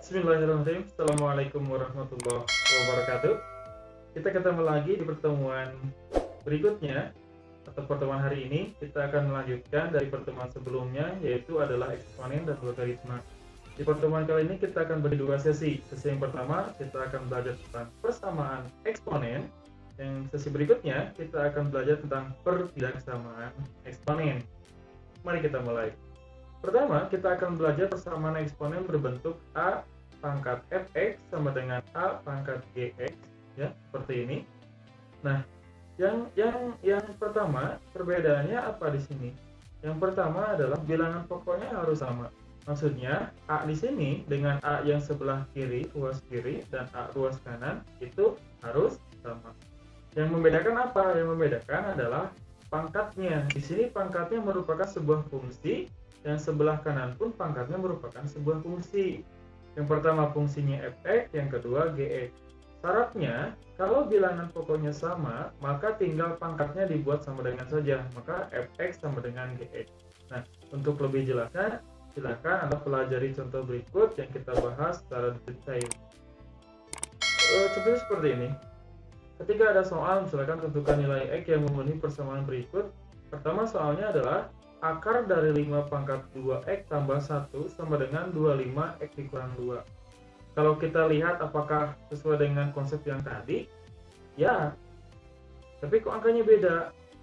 Bismillahirrahmanirrahim. Assalamualaikum warahmatullahi wabarakatuh. Kita ketemu lagi di pertemuan berikutnya atau pertemuan hari ini. Kita akan melanjutkan dari pertemuan sebelumnya, yaitu adalah eksponen dan logaritma. Di pertemuan kali ini kita akan beri dua sesi. Sesi yang pertama kita akan belajar tentang persamaan eksponen. Yang sesi berikutnya kita akan belajar tentang pertidaksamaan eksponen. Mari kita mulai. Pertama, kita akan belajar persamaan eksponen berbentuk A pangkat fx sama dengan A pangkat gx, ya, seperti ini. Nah, yang pertama, perbedaannya apa di sini? Yang pertama adalah bilangan pokoknya harus sama. Maksudnya, A di sini dengan A yang sebelah kiri, ruas kiri, dan A ruas kanan, itu harus sama. Yang membedakan apa? Yang membedakan adalah pangkatnya. Di sini pangkatnya merupakan sebuah fungsi, yang sebelah kanan pun pangkatnya merupakan sebuah fungsi. Yang pertama fungsinya fx, yang kedua gx. Syaratnya, kalau bilangan pokoknya sama, maka tinggal pangkatnya dibuat sama dengan saja, maka fx sama dengan gx. Nah, untuk lebih jelasnya, silakan Anda pelajari contoh berikut yang kita bahas secara detail. Contohnya seperti ini. Ketika ada soal, misalkan tentukan nilai x yang memenuhi persamaan berikut. Pertama soalnya adalah akar dari 5 pangkat 2x tambah 1 sama dengan 25x dikurang 2. Kalau kita lihat apakah sesuai dengan konsep yang tadi, ya. Tapi kok angkanya beda?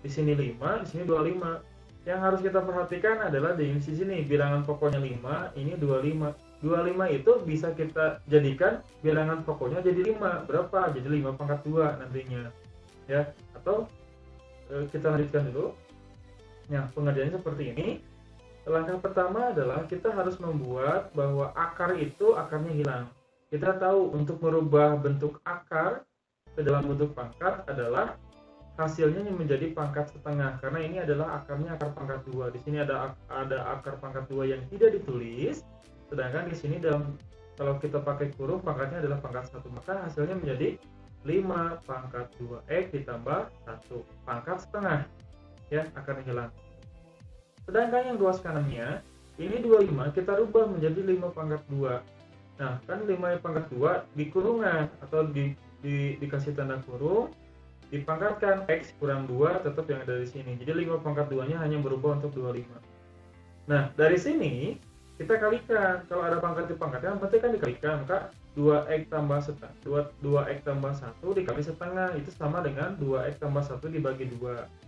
Di sini 5, di sini 25. Yang harus kita perhatikan adalah di sini bilangan pokoknya 5, ini 25. 25 itu bisa kita jadikan bilangan pokoknya jadi 5. Berapa? Jadi 5 pangkat 2 nantinya. Ya, atau kita lanjutkan dulu. Nah, pengerjaannya seperti ini. Langkah pertama adalah kita harus membuat bahwa akar itu akarnya hilang. Kita tahu untuk merubah bentuk akar ke dalam bentuk pangkat adalah hasilnya menjadi pangkat setengah, karena ini adalah akarnya akar pangkat 2. Di sini ada akar pangkat 2 yang tidak ditulis, sedangkan di sini kalau kita pakai kurung pangkatnya adalah pangkat 1, maka hasilnya menjadi 5 pangkat 2x ditambah 1 pangkat setengah. Ya, akarnya hilang. Sedangkan yang ruas kanannya ini 25 kita rubah menjadi 5 pangkat 2. Nah, kan 5 pangkat 2 dikurungan atau dikasih tanda kurung, dipangkatkan x kurang 2 tetap yang ada di sini. Jadi 5 pangkat 2 nya hanya berubah untuk 25. Nah, dari sini kita kalikan. Kalau ada pangkat dipangkatkan berarti kan dikalikan, maka 2x tambah 2x tambah 1 dikali setengah itu sama dengan 2x tambah 1 dibagi 2.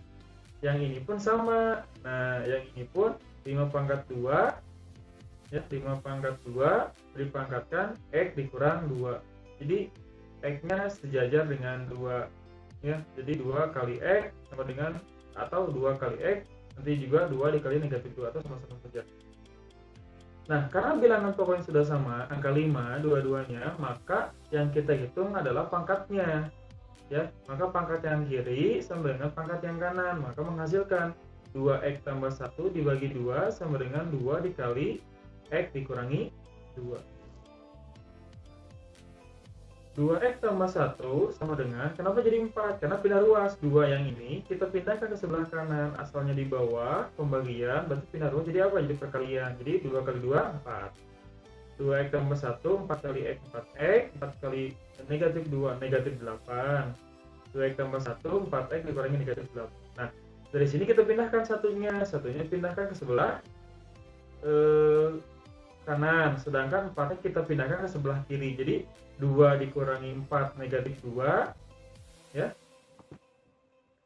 Yang ini pun sama. Nah, yang ini pun 5 pangkat 2, ya, 5 pangkat 2 dipangkatkan x dikurang 2. Jadi x-nya sejajar dengan 2, ya. Jadi 2 kali x sama dengan, atau 2 kali x nanti juga 2 dikali negatif 2 atau sama-sama saja. Nah, karena bilangan pokoknya sudah sama, angka 5 dua-duanya, maka yang kita hitung adalah pangkatnya. Ya, maka pangkat yang kiri sama dengan pangkat yang kanan, maka menghasilkan 2x tambah 1 dibagi 2 sama dengan 2 dikali x dikurangi 2. 2x tambah 1 sama dengan, kenapa jadi 4? Karena pindah ruas. 2 yang ini kita pindahkan ke sebelah kanan, asalnya di bawah pembagian, berarti pindah ruas jadi apa? Jadi perkalian. Jadi 2 kali 2 4. 2x tambah 1, 4 kali x 4x, 4 kali negatif 2 negatif 8. 2x tambah 1, 4x dikurangi negatif 8. Nah, dari sini kita pindahkan satunya pindahkan ke sebelah kanan, sedangkan 4x kita pindahkan ke sebelah kiri. Jadi 2 dikurangi 4 negatif 2, ya.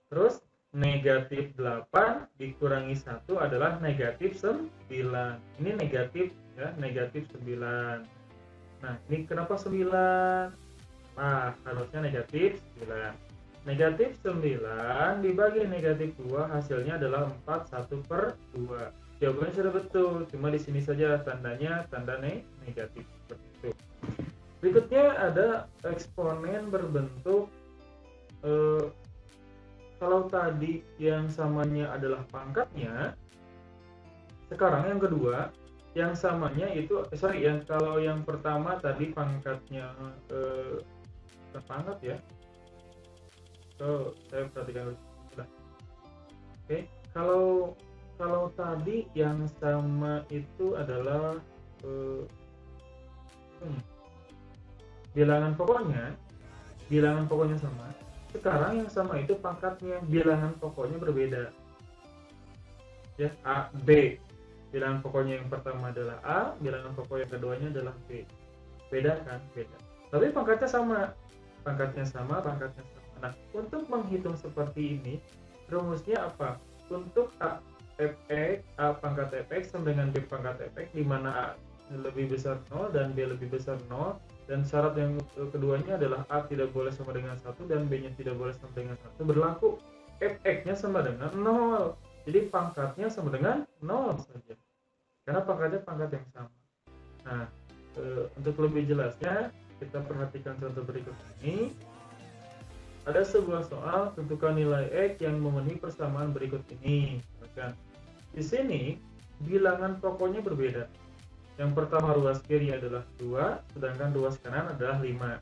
Terus negatif 8 dikurangi 1 adalah negatif 9. Ini negatif, ya, negatif 9. Nah, ini kenapa 9? Nah, harusnya negatif 9. Negatif 9 dibagi negatif 2 hasilnya adalah 4, 1/2. Jawabannya sudah betul, cuma di sini saja tandanya tanda negatif seperti itu. Berikutnya ada eksponen berbentuk kalau tadi yang samanya adalah pangkatnya, sekarang yang kedua yang samanya itu kalau yang pertama tadi pangkatnya pangkat, ya. So, saya perhatikan dulu. Oke, kalau tadi yang sama itu adalah Hmm. Bilangan pokoknya sama. Sekarang yang sama itu pangkatnya, bilangan pokoknya berbeda. Ya, A, B. Bilangan pokoknya yang pertama adalah A, bilangan pokok yang keduanya adalah B. Beda kan? Beda. Tapi pangkatnya sama. Pangkatnya sama. Nah, untuk menghitung seperti ini, rumusnya apa? Untuk A fx, A pangkat fx sama dengan B pangkat fx, di mana A lebih besar 0 dan B lebih besar 0, dan syarat yang keduanya adalah A tidak boleh sama dengan 1 dan B nya tidak boleh sama dengan 1, berlaku fx nya sama dengan 0. Jadi pangkatnya sama dengan 0 saja, karena pangkatnya pangkat yang sama. Nah, untuk lebih jelasnya kita perhatikan contoh berikut ini. Ada sebuah soal, tentukan nilai X yang memenuhi persamaan berikut ini. Di sini bilangan pokoknya berbeda. Yang pertama ruas kiri adalah 2, sedangkan ruas kanan adalah 5.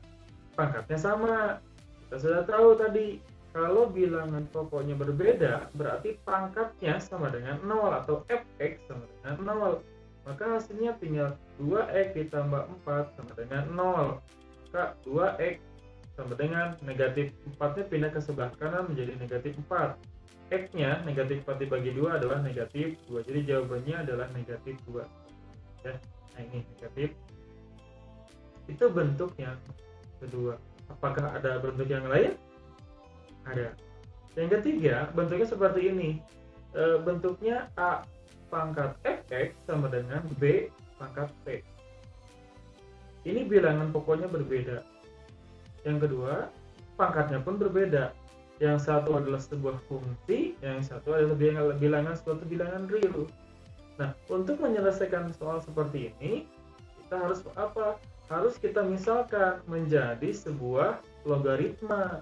Pangkatnya sama. Kita sudah tahu tadi, kalau bilangan pokoknya berbeda, berarti pangkatnya sama dengan 0 atau fx sama dengan 0. Maka hasilnya tinggal 2x ditambah 4 sama dengan 0. Maka 2x sama dengan negatif 4-nya pindah ke sebelah kanan menjadi negatif 4. X-nya negatif 4 dibagi 2 adalah negatif 2. Jadi jawabannya adalah negatif 2. Ya, nah ini negatif. Itu bentuk yang kedua. Apakah ada bentuk yang lain? Ada. Yang ketiga, bentuknya seperti ini. Bentuknya A pangkat fx sama dengan B pangkat p. Ini bilangan pokoknya berbeda. Yang kedua, pangkatnya pun berbeda. Yang satu adalah sebuah fungsi, yang satu adalah bilangan, suatu bilangan real. Nah, untuk menyelesaikan soal seperti ini, kita harus apa? Harus kita misalkan menjadi sebuah logaritma.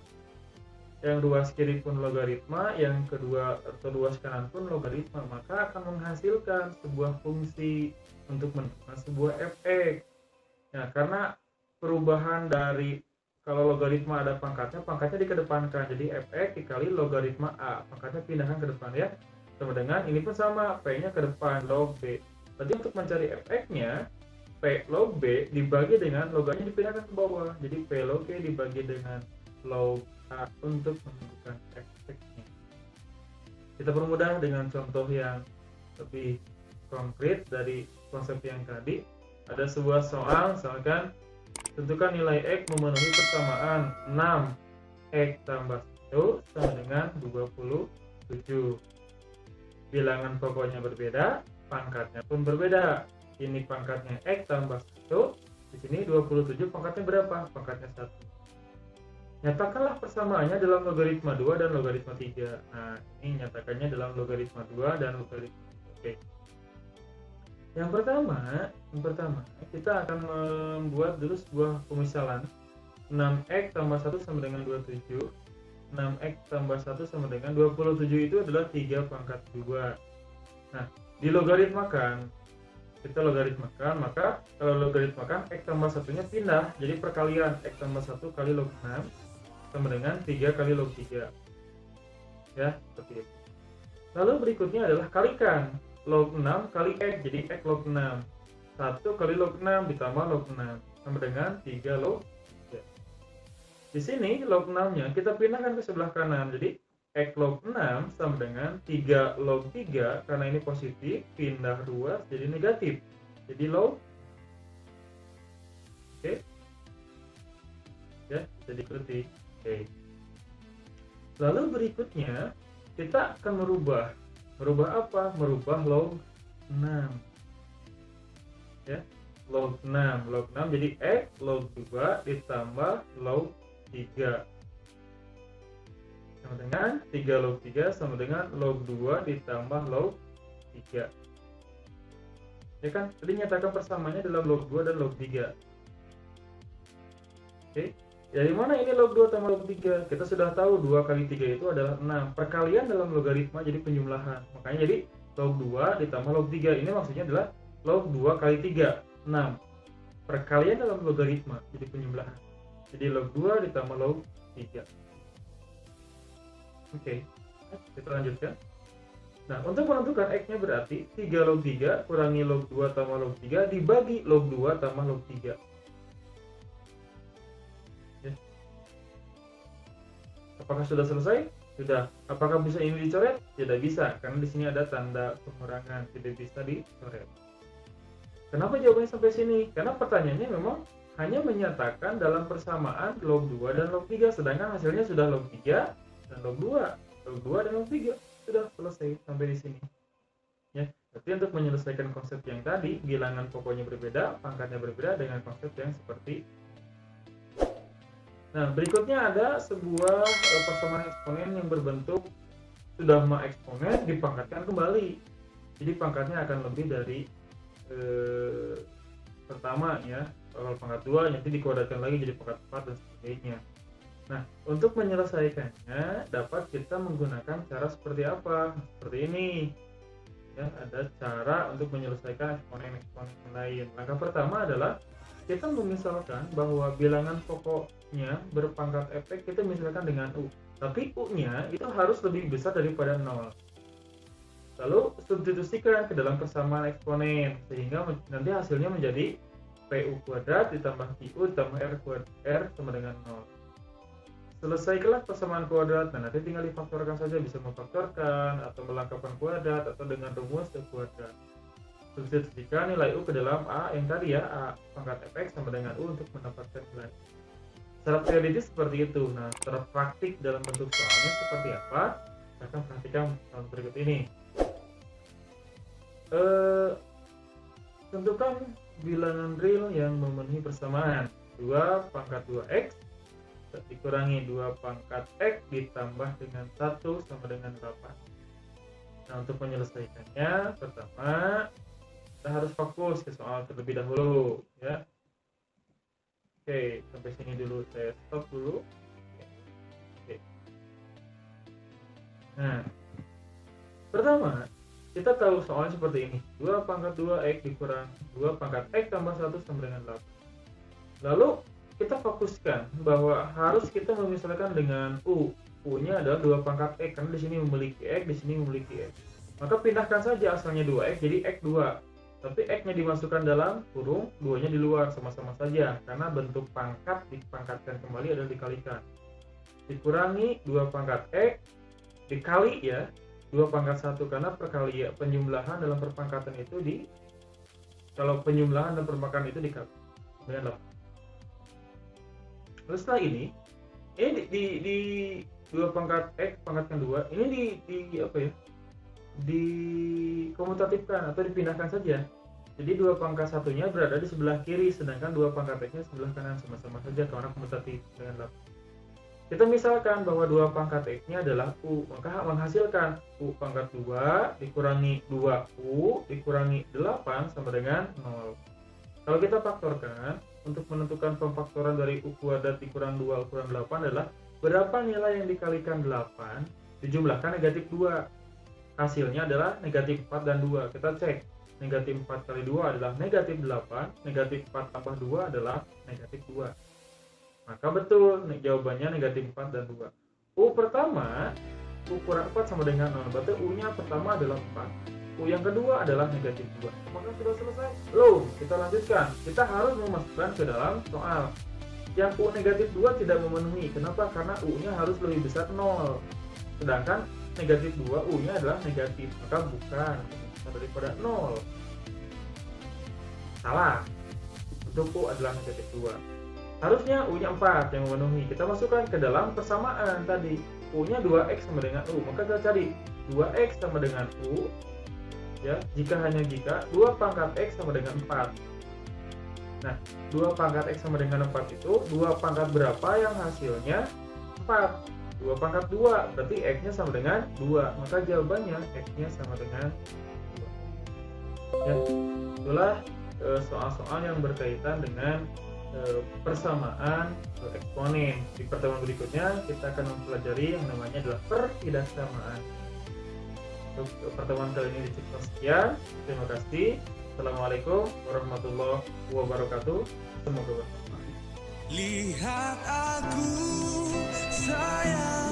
Yang ruas kiri pun logaritma, yang kedua atau ruas kanan pun logaritma, maka akan menghasilkan sebuah fungsi untuk menentukan sebuah fx. Nah, karena perubahan dari, kalau logaritma ada pangkatnya dikedepankan, jadi fx dikali logaritma a, pangkatnya pindahkan ke depan ya. Sama dengan ini pun sama, p-nya ke depan log b. Berarti untuk mencari fx-nya, p log b dibagi dengan loganya dipindahkan ke bawah. Jadi p log b dibagi dengan log a untuk menentukan fx-nya. Kita permudah dengan contoh yang lebih konkret dari konsep yang tadi. Ada sebuah soal, misalkan tentukan nilai X memenuhi persamaan 6 X tambah 1 sama dengan 27. Bilangan pokoknya berbeda, pangkatnya pun berbeda. Ini pangkatnya X tambah 1, di sini 27, pangkatnya berapa? Pangkatnya 1. Nyatakanlah persamaannya dalam logaritma 2 dan logaritma 3. Nah, ini nyatakannya dalam logaritma 2 dan logaritma 3. Oke. Yang pertama kita akan membuat dulu sebuah pemisalan. 6x tambah 1 sama dengan 27. 6x tambah 1 sama dengan 27 itu adalah 3 pangkat 2. Nah, dilogaritmakan. Kita logaritmakan, maka kalau logaritmakan x tambah 1-nya pindah. Jadi perkalian x tambah 1 kali log 6 sama dengan 3 kali log 3. Ya, seperti itu. Lalu berikutnya adalah kalikan. Log 6 kali X, jadi X log 6. 1 kali log 6 ditambah log 6 sama dengan 3 log 3. Di sini log 6-nya kita pindahkan ke sebelah kanan. Jadi X log 6 sama dengan 3 log 3, karena ini positif, pindah ruas jadi negatif. Jadi log. Oke. Ya, bisa diikuti. Oke. Lalu berikutnya kita akan merubah apa? Merubah log 6. Ya, log 6 jadi X log 2 ditambah log 3 sama dengan 3 log 3 sama dengan log 2 ditambah log 3. Ya kan, tadi nyatakan persamaannya dalam log 2 dan log 3. Oke. Dari mana ini log 2 tambah log 3? Kita sudah tahu 2 kali 3 itu adalah 6. Perkalian dalam logaritma jadi penjumlahan. Makanya jadi log 2 ditambah log 3. Ini maksudnya adalah log 2 kali 3, 6. Perkalian dalam logaritma jadi penjumlahan. Jadi log 2 ditambah log 3. Oke, kita lanjutkan. Nah, untuk menentukan X-nya berarti 3 log 3 kurangi log 2 tambah log 3 dibagi log 2 tambah log 3. Apakah sudah selesai? Sudah. Apakah bisa ini dicoret? Tidak bisa, karena di sini ada tanda pengurangan, tidak bisa dicoret. Kenapa jawabannya sampai sini? Karena pertanyaannya memang hanya menyatakan dalam persamaan log 2 dan log 3, sedangkan hasilnya sudah log 3 dan log 2, log 2 dan log 3. Sudah selesai sampai di sini. Ya, berarti untuk menyelesaikan konsep yang tadi, bilangan pokoknya berbeda, pangkatnya berbeda dengan konsep yang seperti. Nah, berikutnya ada sebuah persamaan eksponen yang berbentuk sudah eksponen dipangkatkan kembali. Jadi pangkatnya akan lebih dari pertama ya. Kalau pangkat 2 nanti dikuadratkan lagi jadi pangkat 4 dan sebagainya. Nah, untuk menyelesaikannya dapat kita menggunakan cara seperti apa? Seperti ini. Ya, ada cara untuk menyelesaikan eksponen-eksponen yang lain. Langkah pertama adalah kita memisalkan bahwa bilangan pokoknya berpangkat efek kita misalkan dengan U. Tapi U-nya itu harus lebih besar daripada 0. Lalu substitusikan ke dalam persamaan eksponen sehingga nanti hasilnya menjadi PU kuadrat ditambah QU ditambah R sama dengan 0. Selesaikanlah persamaan kuadrat. Nah, nanti tinggal difaktorkan saja, bisa memfaktorkan atau melengkapkan kuadrat atau dengan rumus kuadrat. Substitusikan nilai U ke dalam A yang tadi ya, A pangkat fx sama dengan U untuk mendapatkan nilai. Secara teoritis seperti itu. Nah, secara praktik dalam bentuk soalnya seperti apa? Kita akan perhatikan berikut ini. Tentukan bilangan real yang memenuhi persamaan 2 pangkat 2x dikurangi 2 pangkat x ditambah dengan 1 sama dengan 8. Nah, untuk menyelesaikannya pertama kita harus fokus ke soal terlebih dahulu ya. Oke, sampai sini dulu, saya stop dulu. Oke. Nah, pertama kita tahu soalnya seperti ini, 2 pangkat 2x dikurang 2 pangkat x tambah 1 sama dengan 8. Lalu kita fokuskan bahwa harus kita memisalkan dengan U. U-nya adalah 2 pangkat X, karena di sini memiliki X, di sini memiliki X. Maka pindahkan saja asalnya 2X jadi X2. Tapi X-nya dimasukkan dalam kurung, 2-nya di luar, sama-sama saja. Karena bentuk pangkat dipangkatkan kembali adalah dikalikan. Dikurangi 2 pangkat X, dikali ya, 2 pangkat 1, karena perkalian penjumlahan dalam perpangkatan itu kalau penjumlahan dan perpangkatan itu dikali dengan 8. Lalu setelah ini di 2 pangkat X pangkatkan 2 ini dikomutatifkan atau dipindahkan saja. Jadi 2 pangkat satunya berada di sebelah kiri, sedangkan 2 pangkat X-nya sebelah kanan, sama-sama saja karena komutatif dengan 8. Kita misalkan bahwa 2 pangkat X-nya adalah U, maka menghasilkan U pangkat 2 dikurangi 2U dikurangi 8 sama dengan 0. Kalau kita faktorkan, untuk menentukan pemfaktoran dari U kuadrat dikurang 2 U kurang 8 adalah berapa nilai yang dikalikan 8 dijumlahkan negatif 2. Hasilnya adalah negatif 4 dan 2. Kita cek, negatif 4 kali 2 adalah negatif 8, negatif 4 tambah 2 adalah negatif 2. Maka betul, jawabannya negatif 4 dan 2. U pertama, U kurang 4 sama dengan 0, berarti U-nya pertama adalah 4. U yang kedua adalah negatif 2. Maka sudah selesai. Loh, kita lanjutkan. Kita harus memasukkan ke dalam soal. Yang U negatif 2 tidak memenuhi. Kenapa? Karena U-nya harus lebih besar 0. Sedangkan negatif 2 U-nya adalah negatif. Maka bukan daripada 0. Salah. Untuk U adalah negatif 2. Harusnya U-nya 4 yang memenuhi. Kita masukkan ke dalam persamaan tadi. U-nya 2X sama dengan U. Maka kita cari 2X sama dengan U. Ya, jika 2 pangkat X sama dengan 4. Nah, 2 pangkat X sama dengan 4 itu 2 pangkat berapa yang hasilnya 4? 2 pangkat 2, berarti X-nya sama dengan 2. Maka jawabannya X-nya sama dengan 2. Ya, itulah soal-soal yang berkaitan dengan persamaan eksponen. Di pertemuan berikutnya kita akan mempelajari yang namanya adalah pertidaksamaan. Untuk pertemuan kali ini cukup sekian. Terima kasih. Assalamualaikum warahmatullahi wabarakatuh. Semoga bermanfaat. Lihat aku sayang.